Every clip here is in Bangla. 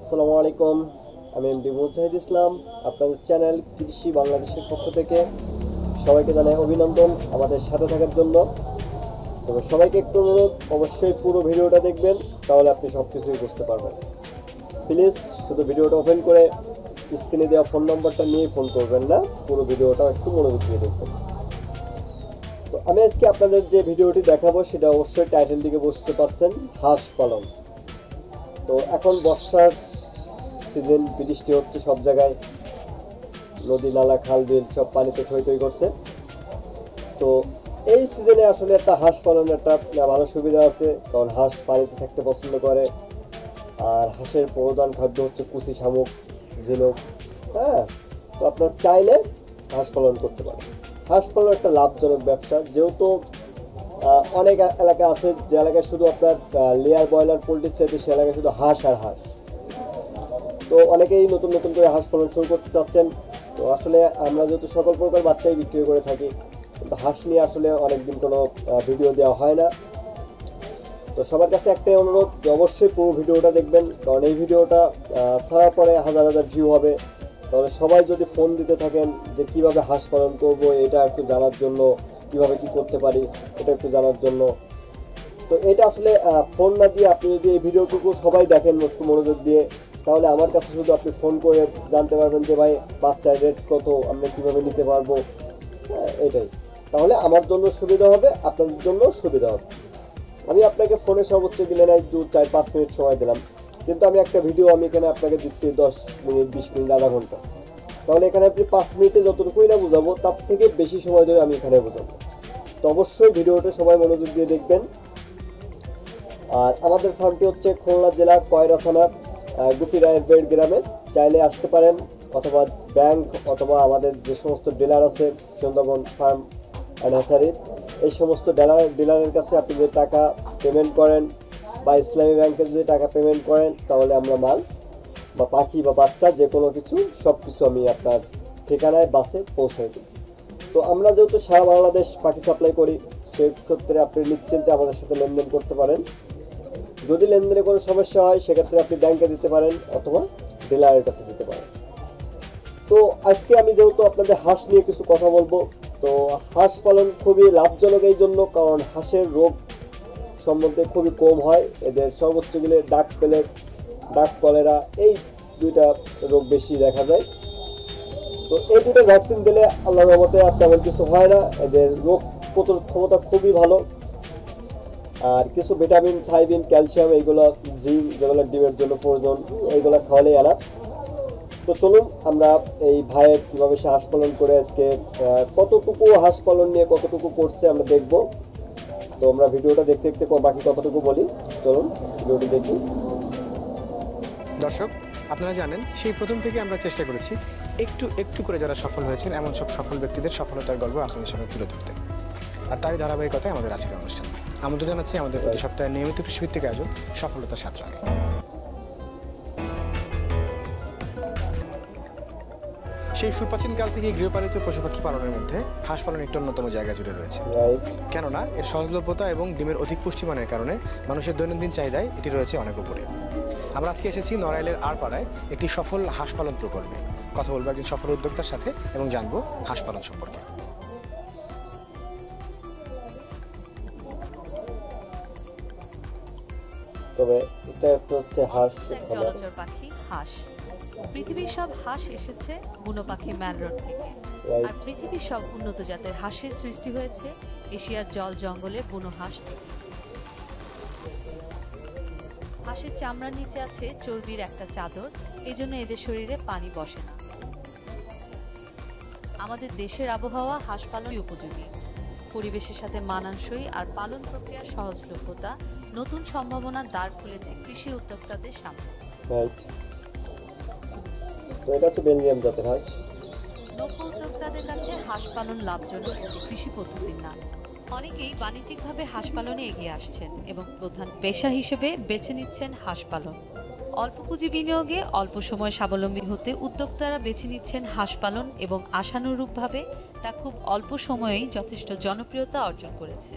আসসালামু আলাইকুম। আমি এমডি মুজাহিদ ইসলাম, আপনাদের চ্যানেল কৃষি বাংলাদেশের পক্ষ থেকে সবাইকে জানাই অভিনন্দন আমাদের সাথে থাকার জন্য। তবে সবাইকে একটু অনুরোধ, অবশ্যই পুরো ভিডিওটা দেখবেন, তাহলে আপনি সব কিছুই বুঝতে পারবেন। প্লিজ শুধু ভিডিওটা ওপেন করে স্ক্রিনে দেওয়া ফোন নম্বরটা নিয়ে ফোন করবেন না, পুরো ভিডিওটা একটু মনোযোগ দিয়ে দেখবেন। তো আমি আজকে আপনাদের যে ভিডিওটি দেখাবো সেটা অবশ্যই টাইটেল দিকে বুঝতে পারছেন, হাঁস পালন। তো এখন বর্ষার সিজন, বৃষ্টি হচ্ছে সব জায়গায়, নদী নালা খাল বিল সব পানিতে থই থই করছে। তো এই সিজনে আসলে একটা হাঁস পালনের একটা ভালো সুবিধা আছে, কারণ হাঁস পানিতে থাকতে পছন্দ করে। আর হাঁসের প্রধান খাদ্য হচ্ছে কুচি শামুক, ঝিনুক। হ্যাঁ, তো আপনার চাইলে হাঁস পালন করতে পারেন। হাঁস পালন একটা লাভজনক ব্যবসা, যেহেতু অনেক এলাকা আছে যে এলাকায় শুধু আপনার লেয়ার ব্রয়লার পোলট্রির চাইতে সে এলাকায় শুধু হাঁস আর হাঁস। তো অনেকেই নতুন নতুন করে হাঁস পালন শুরু করতে চাচ্ছেন। তো আসলে আমরা যেহেতু সকল প্রকার বাচ্চাই বিক্রি করে থাকি, কিন্তু হাঁস নিয়ে আসলে অনেকদিন কোনো ভিডিও দেওয়া হয় না। তো সবার কাছে একটাই অনুরোধ যে অবশ্যই পুরো ভিডিওটা দেখবেন, কারণ এই ভিডিওটা ছাড়ার পরে হাজার হাজার ভিউ হবে। তাহলে সবাই যদি ফোন দিতে থাকেন যে কিভাবে হাঁস পালন করব, এটা একটু জানার জন্য, কিভাবে কি করতে পারি এটা একটু জানার জন্য। তো এটা আসলে ফোন না দিয়ে আপনি যদি এই ভিডিওটুকু সবাই দেখেন একটু মনোযোগ দিয়ে, তাহলে আমার কাছে শুধু আপনি ফোন করে জানতে পারবেন যে ভাই বাচ্চার রেট কত, আমরা কীভাবে নিতে পারবো। এটাই, তাহলে আমার জন্য সুবিধা হবে, আপনাদের জন্য সুবিধা হবে। আমি আপনাকে ফোনে সর্বোচ্চ দিলে নাই 4-5 মিনিট সময় দিলাম, কিন্তু আমি একটা ভিডিও আমি এখানে আপনাকে দিচ্ছি 10 মিনিট, 20 মিনিট, আধা ঘন্টা। তাহলে এখানে আপনি 5 মিনিটে যতটুকুই না বুঝাবো, তার থেকে বেশি সময় ধরে আমি এখানে বোঝাবো। তো অবশ্যই ভিডিওটা সবাই মনোযোগ দিয়ে দেখবেন। আর আমাদের ফার্মটি হচ্ছে খুলনা জেলার কয়রা থানার গুপিরায়ের বেড় গ্রামে। চাইলে আসতে পারেন, অথবা ব্যাংক অথবা আমাদের যে সমস্ত ডিলার আছে সুন্দরবন ফার্ম অ্যান্ড হ্যাচারি, এই সমস্ত ডিলারের কাছে আপনি যদি টাকা পেমেন্ট করেন বা ইসলামী ব্যাংকে যদি টাকা পেমেন্ট করেন, তাহলে আমরা মাল বা পাখি বা বাচ্চা যে কোনো কিছু সব কিছু আমি আপনার ঠিকানায় বাসে পৌঁছে দিই। তো আমরা যেহেতু সারা বাংলাদেশ পাখি সাপ্লাই করি, সেই ক্ষেত্রে আপনি নিশ্চিন্তে আমাদের সাথে লেনদেন করতে পারেন। যদি লেনদেনে কোনো সমস্যা হয় সেক্ষেত্রে আপনি ব্যাংকে দিতে পারেন অথবা ডিলারের কাছে দিতে পারেন। তো আজকে আমি যেহেতু আপনাদের হাঁস নিয়ে কিছু কথা বলবো, তো হাঁস পালন খুবই লাভজনক এই জন্য, কারণ হাঁসের রোগ সম্বন্ধে খুবই কম হয়। এদের সর্বোচ্চ গেলে ডাক প্লেগ, ডাক কলেরা, এই দুইটা রোগ বেশি দেখা যায়। তো এই দুটো ভ্যাকসিন দিলে আল্লাহর রহমতে আর তেমন কিছু হয় না। এদের রোগ প্রতিরোধ ক্ষমতা খুবই ভালো। আর কিছু ভিটামিন, থাইমিন, ক্যালসিয়াম, এইগুলো জিঙ্ক যেগুলো ডিমের জন্য প্রয়োজন, এইগুলো খাওয়ালেই আনা। তো চলুন আমরা এই ভাইয়ের কীভাবে সে হাঁস পালন করে আজকে কতটুকু হাঁস পালন নিয়ে কতটুকু করছে আমরা দেখব। তো আমরা ভিডিওটা দেখতে দেখতে বাকি কতটুকু বলি, চলুন ভিডিওটি দেখি। দর্শক, আপনারা জানেন সেই প্রথম থেকে আমরা চেষ্টা করেছি একটু একটু করে যারা সফল হয়েছেন এমন সব সফল ব্যক্তিদের সফলতার গল্প আপনাদের সামনে তুলে ধরতে। আর তারই ধারাবাহিকতায় আমাদের আজকের অনুষ্ঠান। আমন্ত্রণ জানাচ্ছি আমাদের প্রতি সপ্তাহে নিয়মিত কৃষিভিত্তিক আয়োজন সফলতার 7 রঙে। সেই সুপ্রাচীনকাল থেকে গৃহপালিত পশু পাখি পালনের মধ্যে হাঁস পালন একটি অন্যতম জায়গা জুড়ে রয়েছে। কেননা এর সহজলভ্যতা এবং ডিমের অধিক পুষ্টিমানের কারণে মানুষের দৈনন্দিন চাহিদায় এটি রয়েছে অনেক উপরে। আমরা আজকে এসেছি নড়াইলের আড়পাড়ায় একটি সফল হাঁস পালন প্রকল্পে। কথা বলবো একজন সফল উদ্যোক্তার সাথে এবং জানবো হাঁস পালন সম্পর্কে। তবে এটা হচ্ছে হাঁস, জলচর পাখি হাঁস। পৃথিবীর সব হাঁস এসেছে বুনো পাখি ম্যালরোড থেকে। আর পৃথিবীর সব উন্নত জাতের হাঁসের সৃষ্টি হয়েছে এশিয়ার জল জঙ্গলে বুনো হাঁস থেকে। হাঁসের চামড়ার নিচে আছে চর্বির একটা চাদর, এজন্য এদের শরীরে পানি বসে না। আমাদের দেশের আবহাওয়া হাঁস পালন উপযোগী, পরিবেশের সাথে মানানসই আর পালন প্রক্রিয়ার সহজলভ্যতা নতুন সম্ভাবনার দ্বার খুলেছে কৃষি উদ্যোক্তাদের সামনে। তো এটা হচ্ছে বেলজিয়াম জাতের হাঁস। নৌকা উদ্যোক্তাদের কাছে হাঁস পালন লাভজনক একটি কৃষি পদ্ধতির নাম। অনেকেই বাণিজ্যিকভাবে হাঁস পালনে এগিয়ে আসছেন এবং প্রধান পেশা হিসেবে বেছে নিচ্ছেন হাঁস পালন। অল্প পুঁজি বিনিয়োগে অল্প সময় স্বাবলম্বী হতে উদ্যোক্তারা বেছে নিচ্ছেন হাঁস পালন এবং আশানুরূপভাবে তা খুব অল্প সময়েই যথেষ্ট জনপ্রিয়তা অর্জন করেছে।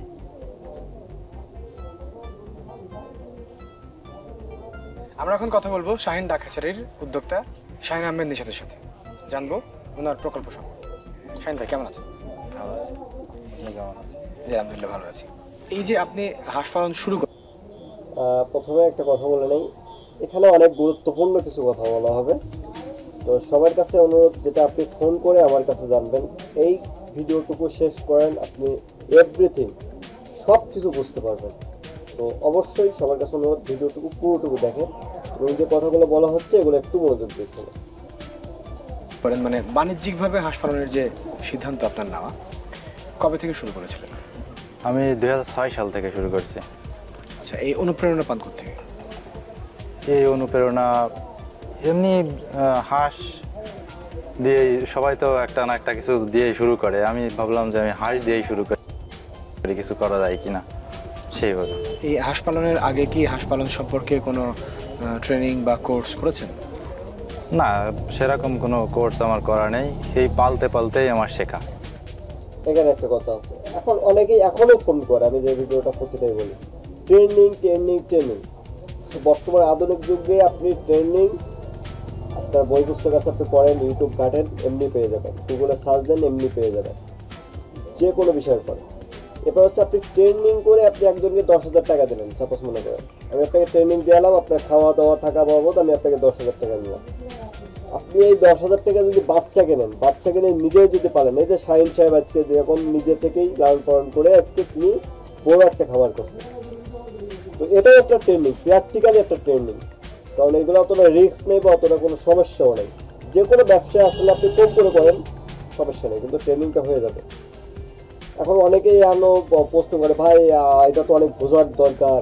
আমরা এখন কথা বলবো শাহিন ডাক হ্যাচারির উদ্যোক্তা শাহিন আহমেদ নিশাতের সাথে, জানবো ওনার প্রকল্প সম্পর্কে। শাহিন ভাই কেমন আছেন? জি আলহামদুলিল্লাহ ভালো আছি। এই যে আপনি হাঁস পালন শুরু করেন, প্রথমে একটা কথা বলে নেই, এখানে অনেক গুরুত্বপূর্ণ কিছু কথা বলা হবে। তো সবার কাছে অনুরোধ, যেটা আপনি ফোন করে আমার কাছে জানবেন, এই ভিডিওটুকু শেষ করেন, আপনি এভরিথিং সব কিছু বুঝতে পারবেন। তো অবশ্যই সবার কাছে অনুরোধ, ভিডিওটুকু পুরোটুকু দেখেন এবং যে কথাগুলো বলা হচ্ছে এগুলো একটু মনোযোগ দিয়ে শুনুন। মানে বাণিজ্যিকভাবে হাঁস পালনের যে সিদ্ধান্ত আপনার নেওয়া, কবে থেকে শুরু করেছিলেন? আমি 2006 সাল থেকে শুরু করছি। আচ্ছা, এই অনুপ্রেরণা পান থেকে? এই অনুপ্রেরণা এমনি হাঁস দিয়ে, সবাই তো একটা না একটা কিছু দিয়ে শুরু করে, আমি ভাবলাম যে আমি হাঁস দিয়েই শুরু করি, কিছু করা যায় কিনা সেইভাবে। এই হাঁস পালনের আগে কি হাঁস পালন সম্পর্কে কোনো ট্রেনিং বা কোর্স করেছেন? না, সেরকম কোনো কোর্স আমার করা নেই, এই পালতে পালতেই আমার শেখা। এখানে একটা কথা আছে, এখন অনেকেই এখনো ফোন করে, আমি যে ভিডিওটা প্রতিটাই বলি ট্রেনিং ট্রেনিং ট্রেনিং। বর্তমান আধুনিক যুগে আপনি ট্রেনিং আপনার বই পুস্তক আছে, আপনি পড়েন, ইউটিউব ঘাটেন, এমনি পেয়ে যাবেন, গুগলে সার্চ দেন, এমনি পেয়ে যাবেন যে কোনো বিষয়ের পরে। এবার হচ্ছে আপনি ট্রেনিং করে আপনি একজনকে 10,000 টাকা দিলেন, সাপোজ মনে করেন আমি আপনাকে ট্রেনিং দিলাম, আপনার খাওয়া দাওয়া থাকা বাবদ আমি আপনাকে 10,000 টাকা দিলাম। আপনি এই 10,000 টাকা যদি বাচ্চা কেনেন, বাচ্চা কিনে নিজেও যদি পারেন, এই যে শাহিন সাহেব আজকে যেরকম নিজে থেকেই লালন পালন করে আজকে তিনি বড় একটা খাবার করছেন, তো এটাও একটা ট্রেনিং, প্র্যাকটিক্যালি একটা ট্রেনিং। কারণ এগুলো অতটা রিস্ক নেই বা অতটা কোনো সমস্যাও নেই। যে কোনো ব্যবসা আসলে আপনি কম করে করেন সমস্যা নেই, কিন্তু ট্রেনিংটা হয়ে যাবে। এখন অনেকেই প্রশ্ন করে, ভাই এটা তো অনেক বোঝার দরকার,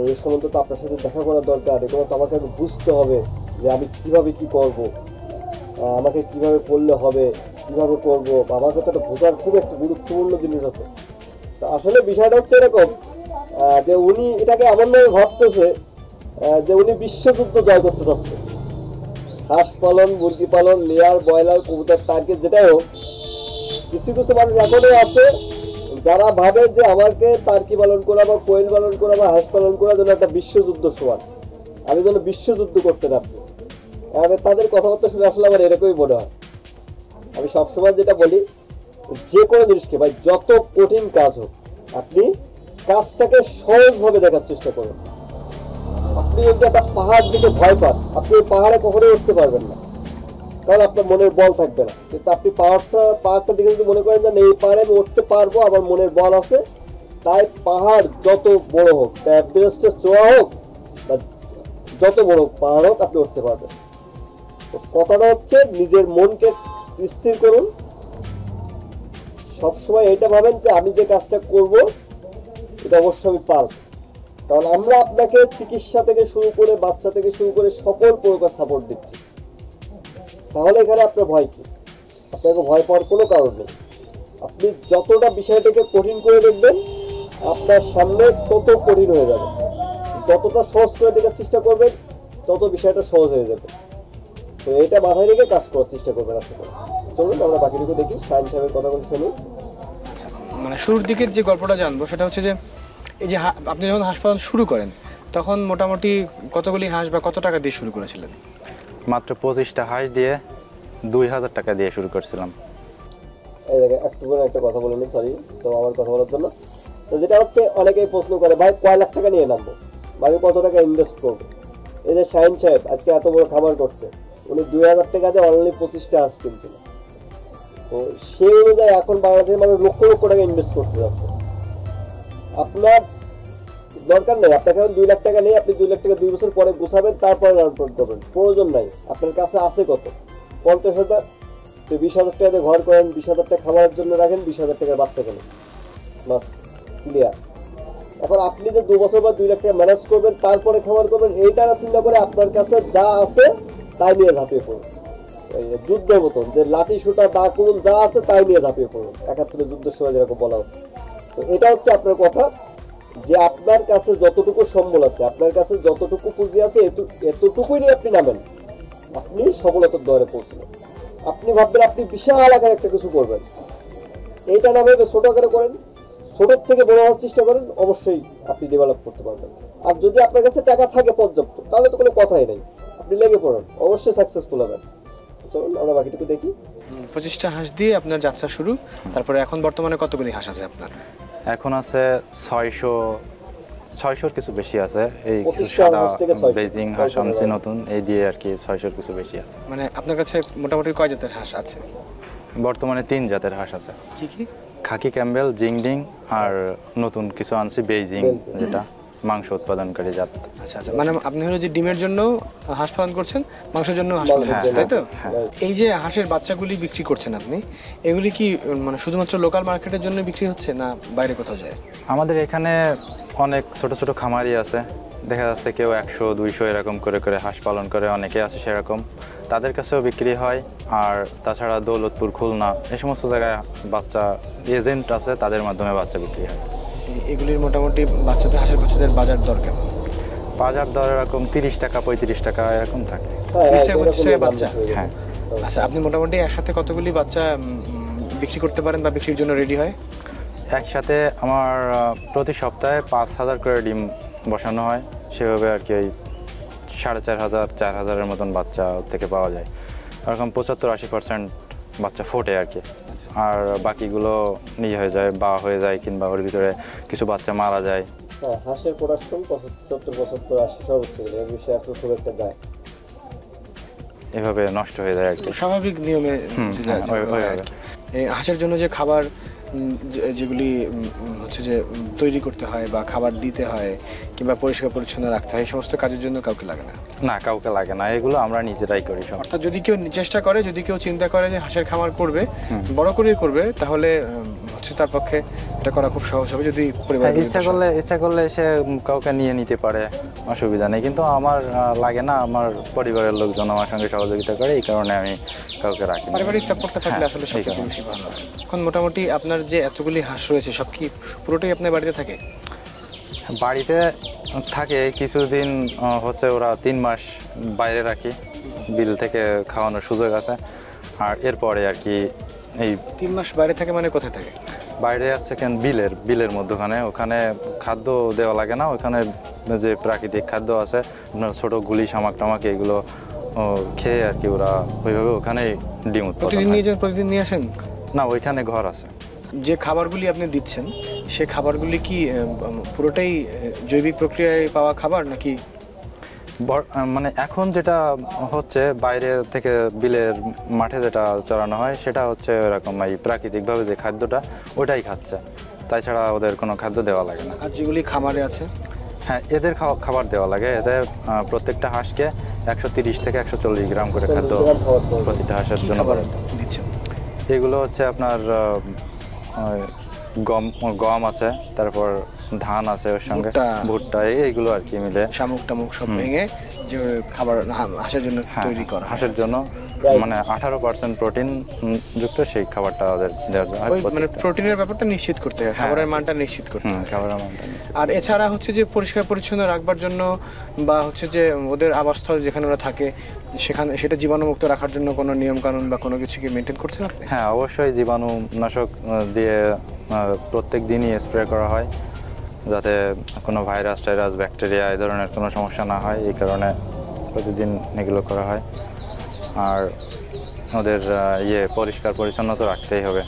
এই সম্বন্ধে তো আপনার সাথে দেখা করার দরকার, এগুলো তো আমাকে বুঝতে হবে যে আমি কিভাবে কি করব, আমাকে কিভাবে করলে হবে, কিভাবে করব, আমাকে তো একটা বোঝার খুব একটা গুরুত্বপূর্ণ জিনিস আছে। তো আসলে বিষয়টা হচ্ছে এরকম যে উনি এটাকে এমনভাবে ভাবতেছে যে উনি বিশ্বযুদ্ধ জয় করতে চাচ্ছে। হাঁস পালন, মুরগি পালন, লেয়ার, ব্রয়লার, কবুতর, টার্কি যেটাই হোক, কিছু কিছু মানুষ এখনো আছে যারা ভাবে যে আমাকে টার্কি পালন করা বা কোয়েল পালন করা বা হাঁস পালন করার জন্য একটা বিশ্বযুদ্ধ সমান, আমি যেন বিশ্বযুদ্ধ করতে পারছি। তাদের কথাবার্তা শুনে আসলে আমার এরকমই মনে হয়। আমি সবসময় যেটা বলি, যে কোনো জিনিসকে ভাই যত কঠিন কাজ হোক, আপনি কাজটাকে সহজভাবে দেখার চেষ্টা করুন। আপনি যদি একটা পাহাড় দিকে ভয় পান, আপনি ওই পাহাড়ে কখনোই উঠতে পারবেন না, কারণ আপনার মনের বল থাকবে না। কিন্তু আপনি পাহাড়টা দিকে যদি মনে করেন যে এই পাহাড়ে আমি উঠতে পারবো, আমার মনের বল আছে, তাই পাহাড় যত বড় হোক, এভারেস্টের চূড়া হোক বা যত বড় পাহাড় হোক, আপনি উঠতে পারবেন। তো কথাটা হচ্ছে নিজের মনকে স্থির করুন, সবসময় এটা ভাবেন যে আমি যে কাজটা করব এটা অবশ্যই আমি পারব। কারণ আমরা আপনাকে চিকিৎসা থেকে শুরু করে, বাচ্চা থেকে শুরু করে সকল প্রকার সাপোর্ট দিচ্ছি। তাহলে এখানে আপনার ভয় কি? আপনাকে ভয় পাওয়ার কোনো কারণ নেই। আপনি যতটা বিষয়টাকে কঠিন করে দেখবেন, আপনার সামনে তত কঠিন হয়ে যাবে। যতটা সহজ করে দেখার চেষ্টা করবেন, তত বিষয়টা সহজ হয়ে যাবে। তো এটা মাথায় রেখে কাজ করার চেষ্টা করবেন। আশা করি। চলুন আমরা বাকিটুকু দেখি, শাহিন সাহেবের কথাগুলো শুনি। আচ্ছা, মানে শুরুর দিকের যে গল্পটা জানবো সেটা হচ্ছে যে এই যে আপনি যখন হাঁস পালন শুরু করেন, তখন মোটামুটি কতগুলি হাঁস বা কত টাকা দিয়ে শুরু করেছিলেন? মাত্র 25টা হাঁস দিয়ে 2,000 টাকা দিয়ে শুরু করছিলাম। এই দেখেন, একটু করে একটা কথা বলে নি, সরি তো আমার কথা বলার জন্য। তো যেটা হচ্ছে, অনেকেই প্রশ্ন করে, ভাই কয় লাখ টাকা নিয়ে নামবো, ভাই কত টাকা ইনভেস্ট করবো? এই যে শাহিন সাহেব আজকে এত বড় খাবার করছে, উনি 2,000 টাকা দিয়ে অনলি 25টা হাঁস কিনছিল। তো সেই অনুযায়ী এখন বাংলাদেশের মানুষ লক্ষ লক্ষ টাকা ইনভেস্ট করতে যাচ্ছে। আপনার দরকার নেই, আপনার কাছে 2 লাখ টাকা নেই, আপনি 2 লাখ টাকা 2 বছর পরে গোছাবেন, তারপরে লালন পালন করবেন, প্রয়োজন নাই। আপনার কাছে আছে কত? 50,000, তো 20,000 টাকা দিয়ে ঘর করেন, 20,000 টাকা খাবারের জন্য রাখেন, 20,000 টাকার বাচ্চা কেনেন, বাস ক্লিয়ার। এখন আপনি যে 2 বছর বা 2 লাখ টাকা ম্যানেজ করবেন, তারপরে খাবার করবেন, এইটা না চিন্তা করে আপনার কাছে যা আছে তাই নিয়ে ঝাঁপিয়ে পড়ুন। যুদ্ধের মতন যে লাঠি সুটা দা করুন, যা আছে তাই নিয়ে ঝাঁপিয়ে পড়ুন, 71 যুদ্ধের সময় যেরকম বলা হতো। তো এটা হচ্ছে আপনার কথা, যে আপনার কাছে যতটুকু সম্বল আছে, আপনার কাছে যতটুকু পুঁজি আছে, এতটুকুই নিয়ে আপনি নামেন, আপনি সফলতার দ্বারে পৌঁছলেন। আপনি ভাববেন আপনি বিশাল আকারে একটা কিছু করবেন, এইটা না ভেবে ছোট আকারে করেন। ছোটোর থেকে বড় হওয়ার চেষ্টা করেন, অবশ্যই আপনি ডেভেলপ করতে পারবেন। আর যদি আপনার কাছে টাকা থাকে পর্যাপ্ত, তাহলে তো কোনো কথাই নেই, আপনি লেগে পড়ুন, অবশ্যই সাকসেসফুল হবেন। চলুন আমরা বাকিটুকু দেখি। 25টা হাঁস দিয়ে আপনার যাত্রা শুরু। তারপরে এখন বর্তমানে কতগুলি হাঁস আছে আপনার? এখন আছে 600 কিছু বেশি আছে। এই কিছু 25টা সাদা হাঁস থেকে 600 বেজিং হাঁস আনছি নতুন, এই দিয়ে আর কি 600 কিছু বেশি আছে। মানে আপনার কাছে মোটামুটি কয় জাতের হাঁস আছে? বর্তমানে 3 জাতের হাঁস আছে, কি কি? খাকি ক্যাম্বেল, জিংডিং আর নতুন কিছু আনছি বেইজিং, যেটা মাংস উৎপাদনকারী জাত। আচ্ছা আচ্ছা, মানে আপনি হলো যে ডিমের জন্য হাঁস পালন করছেন, মাংসের জন্য হাঁস পালন করছেন, তাই তো? এই যে হাঁসের বাচ্চাগুলি বিক্রি করছেন আপনি, এগুলি কি মানে শুধুমাত্র লোকাল মার্কেটের জন্য বিক্রি হচ্ছে না বাইরে কোথাও যায়? আমাদের এখানে অনেক ছোট ছোট খামারি আছে, দেখা যাচ্ছে কেউ 100-200 এরকম করে করে হাঁস পালন করে, অনেকে আছে সেরকম, তাদের কাছেও বিক্রি হয়। আর তাছাড়া দৌলতপুর, খুলনা এই সমস্ত জায়গায় বাচ্চা এজেন্ট আছে, তাদের মাধ্যমে বাচ্চা বিক্রি হয়। এগুলির মোটামুটি বাচ্চাদের হাঁসের বাচ্চাদের বাজার দর কেমন? বাজার দর এরকম 30 টাকা 35 টাকা এরকম থাকে। হ্যাঁ, 30 টাকা, 25 টাকা এরকমই বাচ্চা? দাম হয়ে হ্যাঁ। যাবে। আচ্ছা, আপনি মোটামুটি একসাথে কতগুলি বাচ্চা বিক্রি করতে পারেন বা বিক্রির জন্য রেডি হয়? একসাথে আমার প্রতি সপ্তাহে 5000 করে ডিম বসানো হয়, সেভাবে আর কি ওই 4500-4000-4000-এর মতন বাচ্চা থেকে পাওয়া যায়। এরকম 75-80% বাচ্চা ফোটে আর কি। আর বাকিগুলো নিয়ে হয়ে যায় বা হয়ে যায়, কিংবা ওর ভিতরে কিছু বাচ্চা মারা যায়। হ্যাঁ, হাঁসের প্রোডাকশন 70-75-80 সর্বোচ্চ, এর বিষয়ে আসলে খুব একটা যায়, এভাবে নষ্ট হয়ে যায় আর কি। স্বাভাবিক নিয়মে যে হ্যাঁ, যেভাবে হয় আর ওইভাবে। কি। এই হাঁসের জন্য যে খাবার যেগুলি হচ্ছে যে তৈরি করতে হয় বা খাবার দিতে হয় কিংবা পরিষ্কার পরিচ্ছন্ন রাখতে হয়, এই সমস্ত কাজের জন্য কাউকে লাগে না? না, কাউকে লাগে না, এগুলো আমরা নিজেরাই করি সব। অর্থাৎ যদি কেউ চেষ্টা করে, যদি কেউ চিন্তা করে যে হাঁসের খামার করবে, বড় করেই করবে, তাহলে হচ্ছে তার পক্ষে এটা করা খুব সহজ হবে যদি পরিবার ইচ্ছা করলে সে কাউকে নিয়ে নিতে পারে, অসুবিধা নেই। কিন্তু আমার লাগে না, আমার পরিবারের লোকজন আমার সঙ্গে সহযোগিতা করে, এই কারণে আমি কাউকে রাখি না। পারিবারিক সাপোর্টটা থাকলে হ্যাঁ, আসলে এই সবচেয়ে কারণে। বেশি ভালো হয়। এখন মোটামুটি আপনার যে এতগুলি হাঁস রয়েছে, সব কি পুরোটাই আপনার বাড়িতে থাকে? বাড়িতে থাকে কিছুদিন, হচ্ছে ওরা 3 মাস বাইরে রাখি, বিল থেকে খাওয়ানোর সুযোগ আছে। আর এরপরে আর কি এই 3 মাস বাইরে থাকে মানে কোথায় থাকে? বাইরে আসছে কেন, বিলের মধ্যখানে, ওখানে খাদ্য দেওয়া লাগে না, ওখানে যে প্রাকৃতিক খাদ্য আছে আপনার ছোটো গুলি, শামাক টামাক, এগুলো খেয়ে আর কি ওরা ওইভাবে ওখানেই ডিম উৎপাদন প্রতিদিন হয়। নিয়ে যান? প্রতিদিন নিয়ে আসেন? না, ওইখানে ঘর আছে। যে খাবারগুলি আপনি দিচ্ছেন, সে খাবারগুলি কি পুরোটাই জৈবিক প্রক্রিয়ায় পাওয়া খাবার নাকি? মানে এখন যেটা হচ্ছে বাইরে থেকে বিলের মাঠে যেটা চড়ানো হয়, সেটা হচ্ছে এরকম এই প্রাকৃতিকভাবে যে খাদ্যটা ওটাই খাচ্ছে, তাছাড়া ওদের কোনো খাদ্য দেওয়া লাগে না। আর যেগুলি খামারে আছে? হ্যাঁ, এদের খাবার দেওয়া লাগে। এদের প্রত্যেকটা হাঁসকে 130 থেকে 140 গ্রাম করে খাদ্য প্রতিটা হাঁসের কি জন্য খাবার করে। দিচ্ছেন? এগুলো হচ্ছে আপনার গম আছে, তারপর ধান আছে, ওর সঙ্গে ভুট্টা, এইগুলো আর কি মিলে শামুক টামুক সব ভেঙে যে খাবার হাঁসের জন্য তৈরি করা হয়। হাঁসের জন্য মানে 18% প্রোটিন যুক্ত সেই খাবারটা ওদের দেওয়া হয়। মানে প্রোটিনের ব্যাপারটা নিশ্চিত করতে হয়, খাবারের মানটা নিশ্চিত করতে হয়। খাবারের মানটা। আর এছাড়া হচ্ছে যে পরিষ্কার পরিচ্ছন্ন রাখবার জন্য বা হচ্ছে যে ওদের আবাসস্থল যেখানে ওরা থাকে সেখানে সেটা জীবাণুমুক্ত রাখার জন্য কোনো নিয়ম কানুন বা কোনো কিছু কি মেনটেন করছেন আপনি? হ্যাঁ, অবশ্যই জীবাণুনাশক দিয়ে প্রত্যেক দিনই স্প্রে করা হয়, যাতে কোনো ভাইরাস টাইরাস ব্যাকটেরিয়া এই ধরনের কোনো সমস্যা না হয়, এই কারণে প্রতিদিন এগুলো করা হয়। আর ওদের পরিষ্কার পরিচ্ছন্নতা রাখতেই হবে।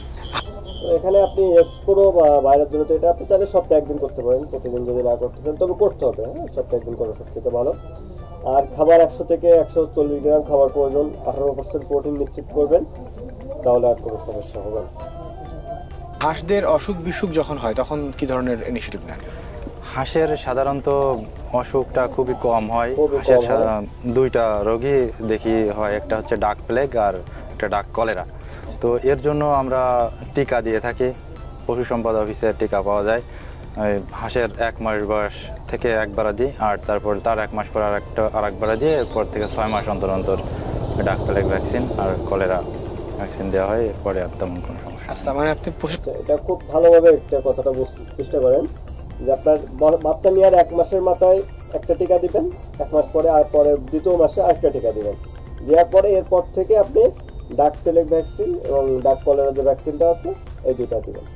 এখানে আপনি স্প্রে বা বাইরের জন্য, তো এটা আপনি চাইলে সপ্তাহে একদিন করতে পারেন, প্রতিদিন যদি না করতে চান তবে করতে হবে। হ্যাঁ, সপ্তাহে একদিন করা সবচেয়ে ভালো। আর খাবার 100 থেকে 140 গ্রাম খাবার প্রয়োজন, 18% প্রোটিন নিশ্চিত করবেন, তাহলে আর কোনো সমস্যা হবে না। হাঁসদের অসুখ বিসুখ যখন হয় তখন কি ধরনের ইনিশিয়েটিভ নেন? হাঁসের সাধারণত অসুখটা খুবই কম হয়। খুবই হাঁসের কম হয়। 2টা রোগই দেখি হয়, একটা হচ্ছে ডাক প্লেগ আর একটা ডাক কলেরা। তো এর জন্য আমরা টিকা দিয়ে থাকি, পশু সম্পদ অফিসে টিকা পাওয়া যায়। হাঁসের 1 মাস বয়স থেকে একবার দিই, আর তারপর তার 1 মাস পর আরেকবার দিয়ে, এরপর থেকে 6 মাস অন্তর অন্তর ডাক প্লেগ ভ্যাকসিন আর কলেরা ভ্যাকসিন দেওয়া হয়। এরপরে আর তেমন কোনো সমস্যা। আচ্ছা, মানে আপনি এটা খুব ভালোভাবে একটা কথাটা বুঝতে চেষ্টা করেন যে আপনার বাচ্চা নেওয়ার 1 মাসের মাথায় একটা টিকা দিবেন, 1 মাস পরে আর পরের 2য় মাসে আরেকটা টিকা দিবেন, দেওয়ার পরে এরপর থেকে আপনি ডাক প্লেগ ভ্যাকসিন এবং ডাক কলেরা যে ভ্যাকসিনটা আছে এই 2টা দিবেন।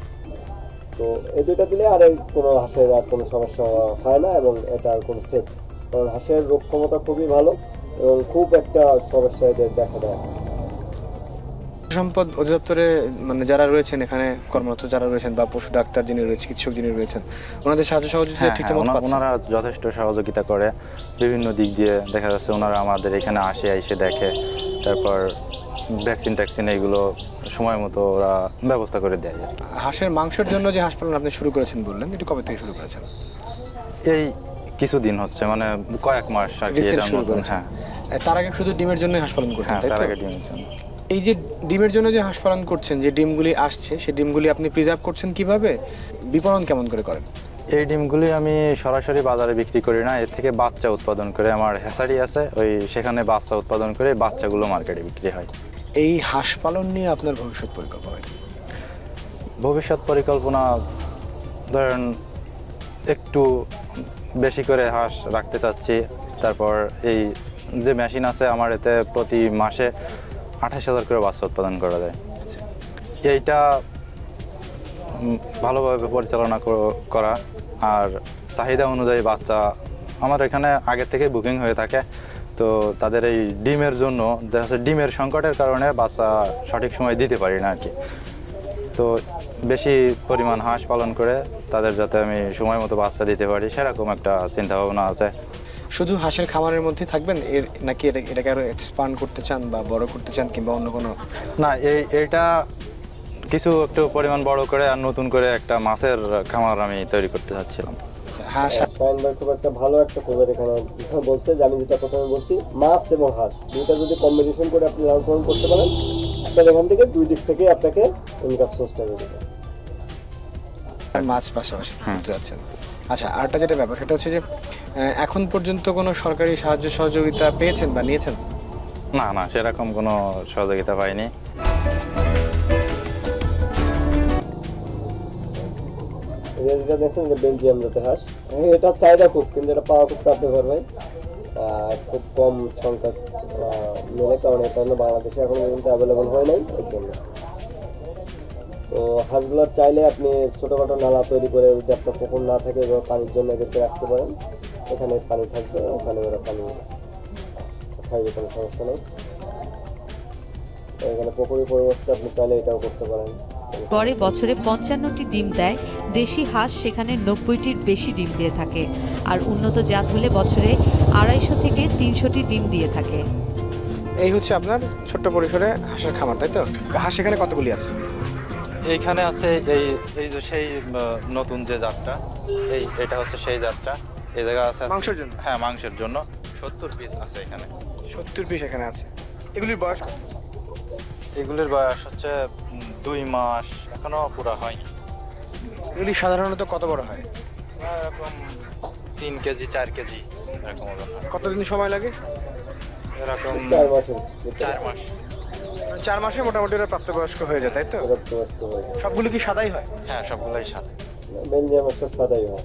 তো এই দুইটা দিলে আর এই কোনো হাঁসের আর কোনো সমস্যা হয় না, এবং এটা আর কোনো সেফ, কারণ হাঁসের রোগ ক্ষমতা খুবই ভালো এবং খুব একটা সমস্যা এদের দেখা দেয় না। সম্পদ অধিদপ্তরে মানে যারা রয়েছেন এখানে কর্মরত যারা রয়েছেন বা পশু ডাক্তার যিনি রয়েছেন, চিকিৎসক যিনি রয়েছেন, ওনাদের সাহায্য সহযোগিতা হ্যাঁ, ঠিকঠাক মতো পাচ্ছেন? ওনারা যথেষ্ট সহযোগিতা করে বিভিন্ন দিক দিয়ে। দেখা যাচ্ছে ওনারা আমাদের এখানে এসে দেখে, তারপর ভ্যাকসিন ট্যাকসিন এইগুলো সময় মতো ওরা ব্যবস্থা করে দেয়। হাঁসের মাংসের জন্য যে হাঁস পালন আপনি শুরু করেছেন বললেন, এটা কবে থেকে শুরু করেছেন? এই কিছুদিন হচ্ছে, মানে কয়েক মাস আর কি রিসেন্ট এটা শুরু নতুন। করেছেন? হ্যাঁ তার আগে শুধু ডিমের জন্য হাঁস পালন করতেন, হ্যাঁ, তাই তার তো? আগে ডিমের জন্য। এই যে ডিমের জন্য যে হাঁস পালন করছেন, যে ডিমগুলি আসছে সেই ডিমগুলি আপনি প্রিজার্ভ করছেন কিভাবে, বিপণন কেমন করে করেন? এই ডিমগুলি আমি সরাসরি বাজারে বিক্রি করি না, এর থেকে বাচ্চা উৎপাদন করে আমার হ্যাচারি আছে, সেখানে বাচ্চা উৎপাদন করে বাচ্চাগুলো মার্কেটে বিক্রি হয়। এই হাঁস পালন নিয়ে আপনার ভবিষ্যৎ পরিকল্পনা কি? ভবিষ্যৎ পরিকল্পনা ধরেন একটু বেশি করে হাঁস রাখতে চাচ্ছি। তারপর এই যে মেশিন আছে আমার, এতে প্রতি মাসে 28,000 করে বাচ্চা উৎপাদন করা যায়। এইটা ভালোভাবে পরিচালনা করা আর চাহিদা অনুযায়ী বাচ্চা আমার এখানে আগে থেকে বুকিং হয়ে থাকে। তো তাদের এই ডিমের জন্য দেখা যাচ্ছে ডিমের সংকটের কারণে বাচ্চা সঠিক সময় দিতে পারি না আর কি। তো বেশি পরিমাণ হাঁস পালন করে তাদের যাতে আমি সময় মতো বাচ্চা দিতে পারি, সেরকম একটা চিন্তা ভাবনা আছে। শুধু হাঁসের খামারের মধ্যে থাকবেন নাকি এটাকে আরো এক্সপান্ড করতে চান বা বড় করতে চান, কিংবা অন্য কোনো? না, এইটা কিছু একটু পরিমাণ বড় করে আর নতুন করে একটা মাছের খামার আমি তৈরি করতে চাচ্ছিলাম। হাঁস শাহিন ভাই খুব একটা ভালো একটা খবর এখানে বলছে, যে আমি যেটা প্রথমে বলছি, মাছ এবং হাঁস দুইটা যদি কম্বিনেশন করে আপনি লালন পালন করতে পারেন, আপনার এখান থেকে দুই দিক থেকে আপনাকে ইনকাম সোর্সটা হয়ে যাবে। মাছ পাশাপাশি করতে যাচ্ছেন। আচ্ছা, আরেকটা যেটা ব্যাপার সেটা হচ্ছে যে এখন পর্যন্ত কোনো সরকারি সাহায্য সহযোগিতা পেয়েছেন বা নিয়েছেন? না, সেরকম কোনো সহযোগিতা পাইনি। যেটা দেখছেন যে বেলজিয়াম জাতের হাঁস, এটা চাহিদা খুব, কিন্তু এটা পাওয়া খুব টাফ ব্যাপার ভাই, খুব কম সংখ্যক মেলে, কারণ এটা হলো বাংলাদেশে এখনো পর্যন্ত অ্যাভেলেবল হয় নাই এর জন্য। তো হাঁসগুলো চাইলে আপনি ছোটোখাটো নালা তৈরি করে, যদি আপনার পুকুর না থাকে এবার পানির জন্য এদেরকে রাখতে পারেন, এখানে পানি থাকবে, ওখানে ওরা পানি খাইবে, কোনো সমস্যা নেই। এখানে পুকুরের পরিবর্তে আপনি চাইলে এটাও করতে পারেন। গড়ে বছরে 55টি ডিম দেয় দেশি হাঁস, সেখানে 90টির বেশি ডিম দিয়ে থাকে। আর উন্নত জাত হলে বছরে 250 থেকে 300টি ডিম দিয়ে থাকে। এই হচ্ছে আপনার ছোট্ট পরিসরে হাঁসের খামার, তাই তো? হাঁস এখানে কতগুলি আছে? এইখানে আছে এই যে সেই নতুন যে জাতটা, এটা হচ্ছে সেই জাতটা। এই জায়গা আছে মাংসের জন্য? হ্যাঁ, মাংসের জন্য 70 পিস আছে এখানে। 70 পিস এখানে আছে। এগুলির বয়স কত? এগুলির বয়স হচ্ছে 2 মাস, এখনো পুরো হয়নি। এগুলি সাধারণত কত বড় হয়? এরকম 3 কেজি 4 কেজি এরকম ওজন হয়। কতদিন সময় লাগে? এরকম 4 মাসের 4 মাস। 4 মাসে মোটামুটি ওরা প্রাপ্তবয়স্ক হয়ে যায়, তাই তো? সবগুলো কি সাদাই হয়? হ্যাঁ, সবগুলোই সাদা। বেলজিয়ামের সব সাদাই হয়।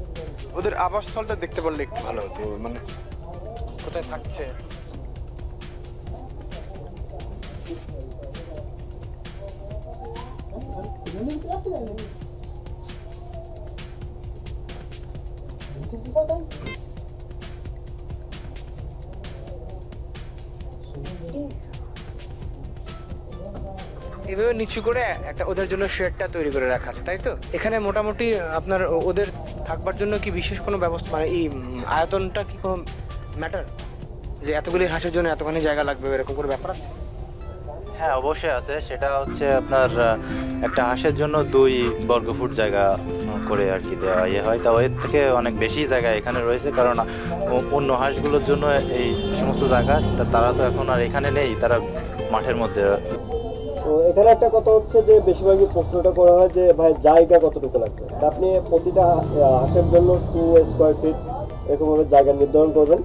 ওদের আবাসস্থলটা দেখতে পারলে একটু ভালো হতো, মানে কোথায় থাকছে। এভাবে নিচু করে একটা ওদের জন্য শেডটা তৈরি করে রাখা আছে, তাই তো? এখানে মোটামুটি আপনার ওদের থাকবার জন্য কি বিশেষ কোনো ব্যবস্থা, মানে এই আয়তনটা কি কোনো ম্যাটার, যে এতগুলি হাঁসের জন্য এতখানি জায়গা লাগবে, এরকম কোনো ব্যাপার আছে? হ্যাঁ, অবশ্যই আছে। সেটা হচ্ছে আপনার একটা হাঁসের জন্য 2 বর্গফুট জায়গা করে আর কি দেওয়া হয়। তা এর থেকে অনেক বেশি জায়গা এখানে রয়েছে, কারণ অন্য হাঁসগুলোর জন্য এই সমস্ত জায়গা তারা তো এখন আর এখানে নেই, তারা মাঠের মধ্যে। তো এখানে একটা কথা হচ্ছে যে বেশিরভাগই প্রশ্নটা করা হয় যে ভাই জায়গা কতটুকু লাগবে। তা আপনি প্রতিটা হাঁসের জন্য 2 স্কোয়ার ফিট এরকমভাবে জায়গা নির্ধারণ করবেন।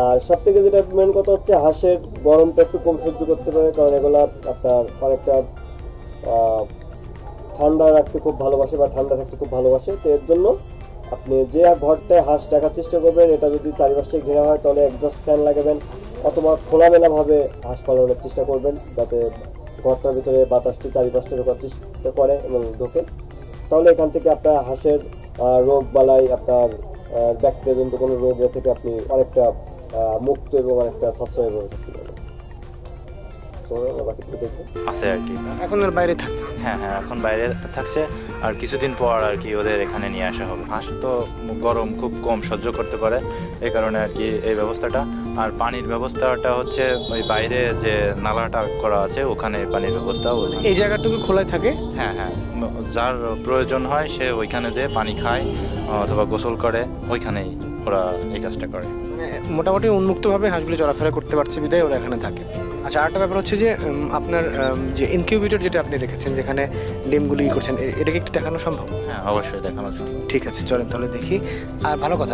আর সব থেকে যেটা মেন কথা হচ্ছে, হাঁসের গরমটা একটু কম সহ্য করতে পারে, কারণ এগুলো আপনার অনেকটা ঠান্ডা রাখতে খুব ভালোবাসে বা ঠান্ডা থাকতে খুব ভালোবাসে। তো এর জন্য আপনি যে ঘরটায় হাঁস রাখার চেষ্টা করবেন, এটা যদি চারিপাশে ঘেরা হয় তাহলে এক্সস্ট ফ্যান লাগাবেন, অথবা খোলামেলাভাবে হাঁস পালনের চেষ্টা করবেন, যাতে ঘরটার ভিতরে বাতাসটি চারিপাশটা ঢোকার চেষ্টা করে এবং ঢোকে। তাহলে এখান থেকে আপনার হাঁসের রোগ বালাই, আপনার ব্যাকটেরিয়াজনিত কোনো রোগ থেকে আপনি অনেকটা মুক্ত এবং অনেকটা সাশ্রয় হয়ে থাকতে পারবেন। বাকিটুকু দেখবো আছে আর কি। এখন ওর বাইরে থাকছে। হ্যাঁ হ্যাঁ, এখন বাইরে থাকছে, আর কিছুদিন পর আর কি ওদের এখানে নিয়ে আসা হবে। হাঁস তো গরম খুব কম সহ্য করতে পারে, এই কারণে আর কি এই ব্যবস্থাটা। আর পানির ব্যবস্থাটা হচ্ছে ওই বাইরে যে নালাটা করা আছে ওখানে পানির ব্যবস্থা। এই জায়গাটুকু খোলাই থাকে। হ্যাঁ হ্যাঁ, যার প্রয়োজন হয় সে ওইখানে যে পানি খায় অথবা গোসল করে, ওইখানেই ওরা এই কাজটা করে। মানে মোটামুটি উন্মুক্তভাবে হাঁসগুলি চলাফেরা করতে পারছে বিদায় ওরা এখানে থাকে। আচ্ছা, আরেকটা ব্যাপার হচ্ছে যে আপনার যে ইনকিউবেটর যেটা আপনি রেখেছেন, যেখানে ডিমগুলি করছেন, এটাকে একটু দেখানো সম্ভব? হ্যাঁ অবশ্যই দেখানো যায়। ঠিক আছে, চলেন তাহলে দেখি। আর ভালো কথা,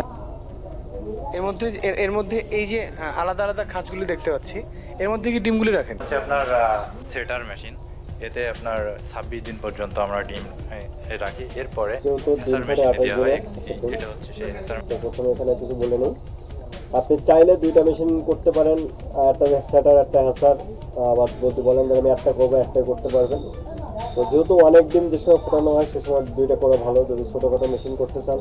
এর মধ্যে এই যে আলাদা আলাদা খাঁচগুলি দেখতে পাচ্ছি, এর মধ্যে কি ডিমগুলি রাখেন? হচ্ছে আপনার সেটার মেশিন, এতে আপনার 26 দিন পর্যন্ত আমরা ডিম রাখি। এরপরে হেসার মেশিনে দেওয়া হয়। এটা হচ্ছে সেই হেসার। প্রথমে এখানে কিছু বলে নিই, আপনি চাইলে দুইটা মেশিন করতে পারেন, একটা সেটার একটা হ্যাসার। আবার যদি বলেন যে আমি একটা করবো, একটাই করতে পারবেন। তো যেহেতু অনেক ডিম যে সময় ফোটানো হয় সে সময় দুইটা করা ভালো। যদি ছোটোখাটো মেশিন করতে চান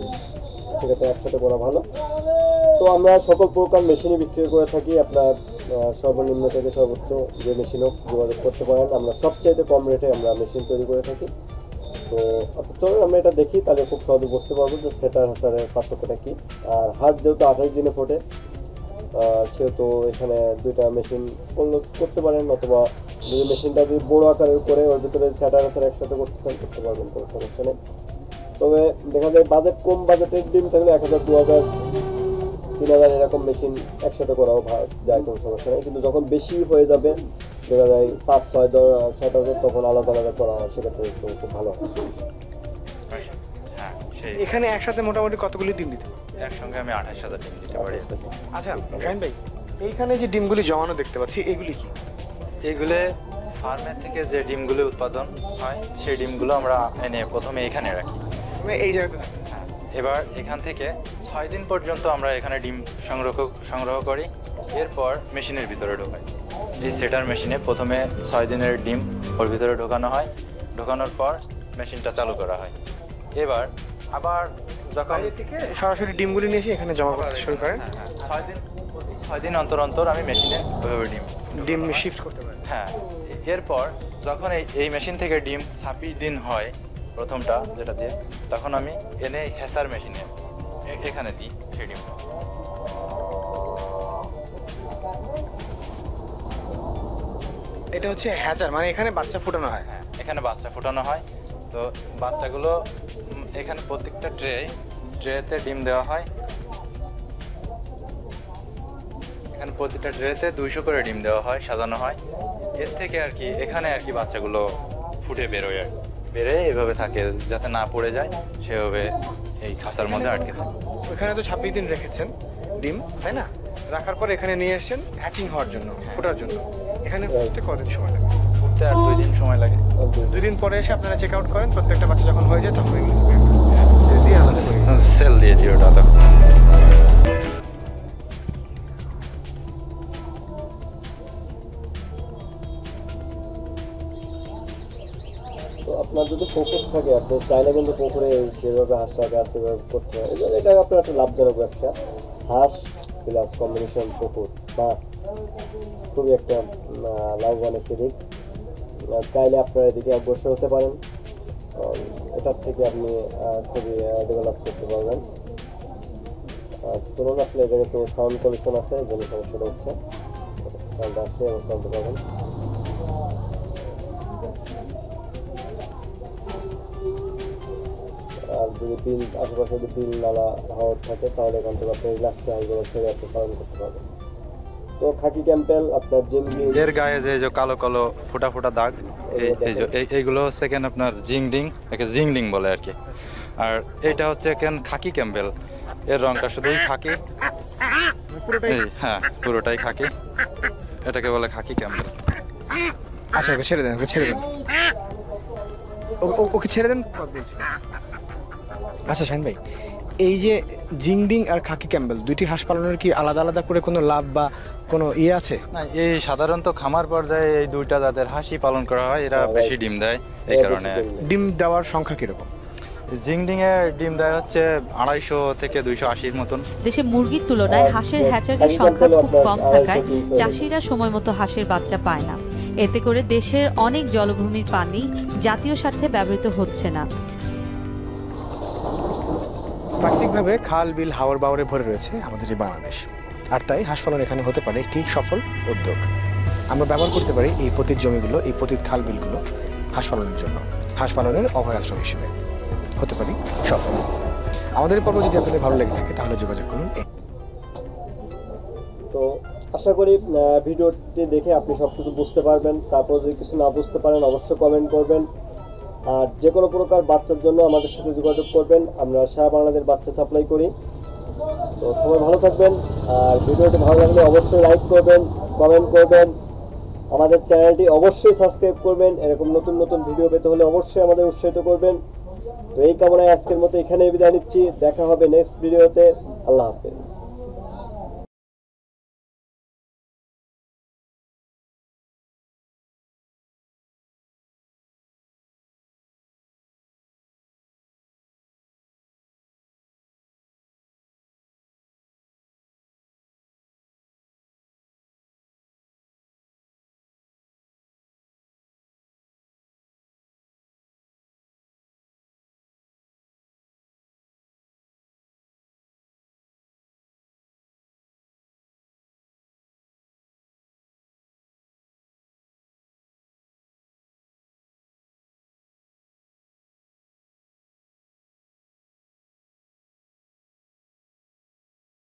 সেক্ষেত্রে একসাথে করা ভালো। তো আমরা সকল প্রকার মেশিনই বিক্রি করে থাকি। আপনার সর্বনিম্ন থেকে সর্বোচ্চ যে মেশিন হোক যোগাযোগ করতে পারেন। আমরা সবচাইতে কম রেটে আমরা মেশিন তৈরি করে থাকি। তো চলুন আমরা এটা দেখি, তাহলে খুব সহজে বুঝতে পারবো যে সেটার হাঁসারের পার্থক্যটা কী। আর হাট যেহেতু 28 দিনে ফোটে, সেহেতু এখানে দুইটা মেশিন করতে পারেন, অথবা যদি মেশিনটা যদি বড়ো আকারের করে ওর ভিতরে সেটার হাঁসার একসাথে করতে চান করতে পারবেন, কোনো সমস্যা নেই। তবে দেখা যায় বাজেট কম বাজেটের ডিম থাকলে 1000, 2000, 3000 এরকম মেশিন একসাথে করাও যায়, কোনো সমস্যা নেই। কিন্তু যখন বেশি হয়ে যাবে, দেখা যায় 5, 6, 7,000, তখন আলাদা আলাদা করা হয়, সেক্ষেত্রে একটু খুব ভালো হয়। হ্যাঁ, সেই এখানে একসাথে মোটামুটি কতগুলি ডিম দিতে? একসঙ্গে আমি 28,000 ডিম দিতে পারি। আচ্ছা শাহিন ভাই, এইখানে যে ডিমগুলি জমানো দেখতে পাচ্ছি, এগুলি কি? এগুলো ফার্মের থেকে যে ডিমগুলো উৎপাদন হয় সেই ডিমগুলো আমরা এনে প্রথমে এখানে রাখি। মানে এই জায়গাতে? হ্যাঁ, এবার এখান থেকে 6 দিন পর্যন্ত আমরা এখানে ডিম সংগ্রহ করি। এরপর মেশিনের ভিতরে ঢোকাই। এই সেটার মেশিনে প্রথমে 6 দিনের ডিম ওর ভিতরে ঢোকানো হয়। ঢোকানোর পর মেশিনটা চালু করা হয়। এবার আবার যখন বাইরে থেকে সরাসরি ডিমগুলি নিয়ে এসে এখানে জমা করতে শুরু করেন। হ্যাঁ, 6 দিন অন্তর অন্তর আমি মেশিনে ওইভাবে ডিম শিফট করতে পারেন। হ্যাঁ, এরপর যখন এই মেশিন থেকে ডিম 26 দিন হয় প্রথমটা যেটা দিয়ে, তখন আমি এনে হেসার মেশিনে এখানে দিই সেই ডিম। এটা হচ্ছে হ্যাচার, মানে এখানে বাচ্চা ফোটানো হয়। হ্যাঁ, এখানে বাচ্চা ফোটানো হয়। তো বাচ্চাগুলো এখানে প্রত্যেকটা ট্রেতে ডিম দেওয়া হয়। এখানে প্রত্যেকটা ট্রেতে 200 করে ডিম দেওয়া হয়, সাজানো হয়। এর থেকে আর কি এখানে আর কি বাচ্চাগুলো ফুটে বেরোয়, আর বেড়ে এভাবে থাকে যাতে না পড়ে যায়, সেভাবে এই খাঁচার মধ্যে আটকে থাকে। ওখানে তো 26 দিন রেখেছেন ডিম, তাই না? রাখার পর এখানে নিয়ে এসেছেন হ্যাচিং হওয়ার জন্য, ফোটার জন্য। এখানে ফুটতে কতদিন সময় লাগে? ফুটতে আর 2 দিন সময় লাগে। 2 দিন পরে এসে আপনারা চেক আউট করেন, প্রত্যেকটা বাচ্চা যখন হয়ে যায় তখন দিয়ে আমাদের সেল দিয়ে দিই ওটা। তো তো আপনার যদি পুকুর থাকে, আপনি চাইলে কিন্তু পুকুরে যেভাবে হাঁসটাকে আছে সেভাবে করতে হয়। এটা আপনার একটা লাভজনক ব্যবসা। হাঁস প্লাস কম্বিনেশন পুকুর মাছ খুবই একটা লাভবান একটি দিক। চাইলে আপনারা এদিকে অগ্রসর হতে পারেন, এটার থেকে আপনি খুবই ডেভেলপ করতে পারবেন। চলুন, আপনার এখানে তো সাউন্ড পলিউশন আছে, এই জন্য সমস্যাটা হচ্ছে। সাউন্ড আসছে এবং সাউন্ড পাবেন। আর যদি বিল আশেপাশে যদি বিল নালা হাওয়ার থাকে, তাহলে এখান থেকে আপনি রিল্যাক্সে হাঁসগুলো ছেড়ে আপনি পালন করতে পারবেন। তো খাকি ক্যাম্পেল আপনার এর গায়ে যে কালো কালো ফোটা ফোটা দাগ, এইগুলো হচ্ছে কেন আপনার জিংডিং, একে জিংডিং বলে আর কি। আর এইটা হচ্ছে কেন খাকি ক্যাম্পেল, এর রংটা শুধুই খাকি। হ্যাঁ, পুরোটাই খাকি, এটাকে বলে খাকি ক্যাম্পেল। আচ্ছা, ওকে ছেড়ে দেন, ওকে ছেড়ে দেন, ওকে ছেড়ে দেন। আচ্ছা শাহিন ভাই, এই যে জিংডিং আর খাকি ক্যাম্পেল দুইটি হাঁস পালনের কি আলাদা আলাদা করে কোনো লাভ বা কোনো আছে? না, এই সাধারণত খামার পর্যায়ে এই দুইটা জাতের হাঁসই পালন করা হয়। এরা বেশি ডিম দেয়, এই কারণে। ডিম দেওয়ার সংখ্যা কিরকম? জিংডিং এর ডিম দেয় হচ্ছে 250 থেকে 280 মতন। দেশে মুরগির তুলনায় হাঁসের হ্যাচারির সংখ্যা খুব কম থাকায় চাষিরা সময় মতো হাঁসের বাচ্চা পায় না। এতে করে দেশের অনেক জলভূমির পানি জাতীয় স্বার্থে ব্যবহৃত হচ্ছে না। প্রাকৃতিকভাবে খাল বিল হাওর বাওরে ভরে রয়েছে আমাদের এই বাংলাদেশ, আর তাই হাঁস পালন এখানে হতে পারে একটি সফল উদ্যোগ। আমরা ব্যবহার করতে পারি এই পতিত জমিগুলো, এই পতিত খাল বিলগুলো হাঁস পালনের জন্য, হাঁস পালনের অভয় আশ্রম হিসেবে হতে পারি সফল। আমাদের এই পর্ব যদি আপনাদের ভালো লেগে থাকে তাহলে যোগাযোগ করুন। তো আশা করি ভিডিওটি দেখে আপনি সব কিছু বুঝতে পারবেন। তারপর যদি কিছু না বুঝতে পারেন অবশ্যই কমেন্ট করবেন। আর যে কোনো প্রকার বাচ্চার জন্য আমাদের সাথে যোগাযোগ করবেন, আমরা সারা বাংলাদেশ বাচ্চা সাপ্লাই করি। তো সবাই ভালো থাকবেন, আর ভিডিওটি ভালো লাগলে অবশ্যই লাইক করবেন, কমেন্ট করবেন, আমাদের চ্যানেলটি অবশ্যই সাবস্ক্রাইব করবেন। এরকম নতুন নতুন ভিডিও পেতে হলে অবশ্যই আমাদের উৎসাহিত করবেন। তো এই কামনায় আজকের মতো এখানেই বিদায় নিচ্ছি, দেখা হবে নেক্সট ভিডিওতে। আল্লাহ হাফেজ।